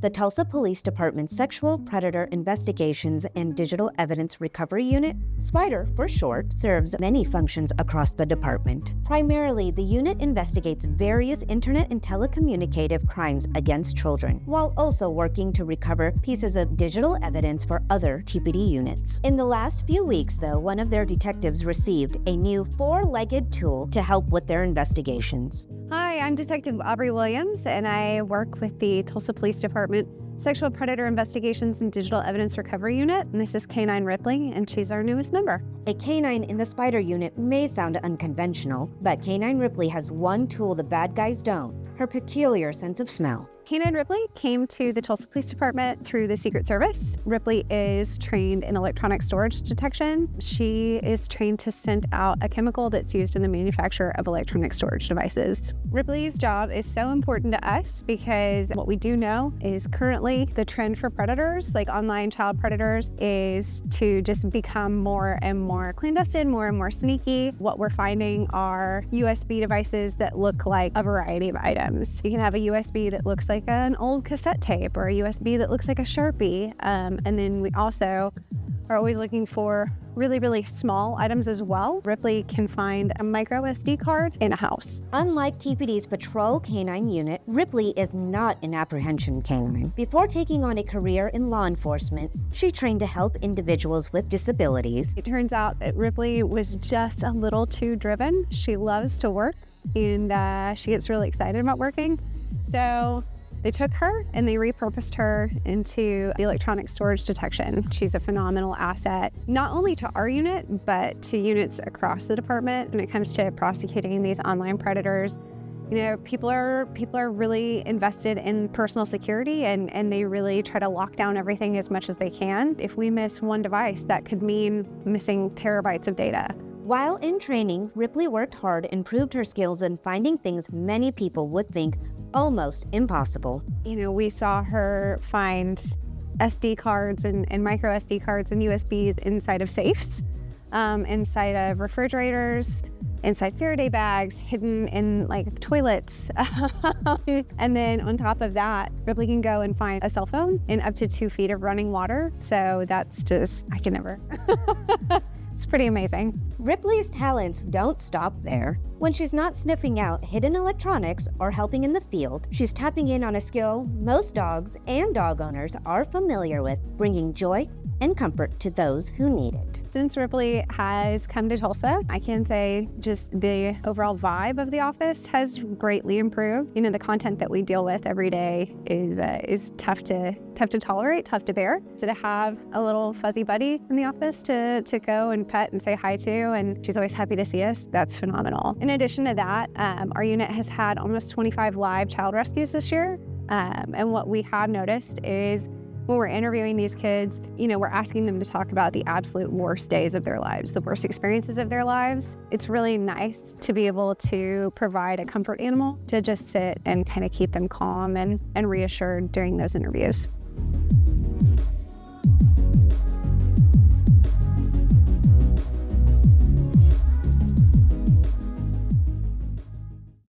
The Tulsa Police Department's Sexual Predator Investigations and Digital Evidence Recovery Unit, SPIDER for short, serves many functions across the department. Primarily, the unit investigates various internet and telecommunicative crimes against children, while also working to recover pieces of digital evidence for other TPD units. In the last few weeks, though, one of their detectives received a new four-legged tool to help with their investigations. Hi, I'm Detective Aubrey Williams, and I work with the Tulsa Police Department Sexual Predator Investigations and Digital Evidence Recovery Unit, and this is K-9 Ripley, and she's our newest member. A K-9 in the SPIDER unit may sound unconventional, but K-9 Ripley has one tool the bad guys don't: her peculiar sense of smell. K-9 Ripley came to the Tulsa Police Department through the Secret Service. Ripley is trained in electronic storage detection. She is trained to scent out a chemical that's used in the manufacture of electronic storage devices. Ripley's job is so important to us because what we do know is currently the trend for predators, like online child predators, is to just become more and more clandestine, more and more sneaky. What we're finding are USB devices that look like a variety of items. You can have a USB that looks like an old cassette tape, or a USB that looks like a Sharpie. And then we also are always looking for really, really small items as well. Ripley can find a micro SD card in a house. Unlike TPD's Patrol K-9 unit, Ripley is not an apprehension K-9. Before taking on a career in law enforcement, she trained to help individuals with disabilities. It turns out that Ripley was just a little too driven. She loves to work, and she gets really excited about working. So they took her and they repurposed her into the electronic storage detection. She's a phenomenal asset, not only to our unit, but to units across the department when it comes to prosecuting these online predators. You know, people are really invested in personal security, and they really try to lock down everything as much as they can. If we miss one device, that could mean missing terabytes of data. While in training, Ripley worked hard and proved her skills in finding things many people would think almost impossible. You know, we saw her find SD cards and micro SD cards and USBs inside of safes, inside of refrigerators, inside Faraday bags, hidden in like toilets. And then on top of that, Ripley can go and find a cell phone in up to 2 feet of running water. So that's just, I can never. It's pretty amazing. Ripley's talents don't stop there. When she's not sniffing out hidden electronics or helping in the field, she's tapping in on a skill most dogs and dog owners are familiar with, bringing joy and comfort to those who need it. Since Ripley has come to Tulsa, I can say just the overall vibe of the office has greatly improved. You know, the content that we deal with every day is tough to tolerate, tough to bear. So to have a little fuzzy buddy in the office to go and pet and say hi to, and she's always happy to see us, that's phenomenal. In addition to that, our unit has had almost 25 live child rescues this year. And what we have noticed is when we're interviewing these kids, you know, we're asking them to talk about the absolute worst days of their lives, the worst experiences of their lives. It's really nice to be able to provide a comfort animal to just sit and kind of keep them calm and reassured during those interviews.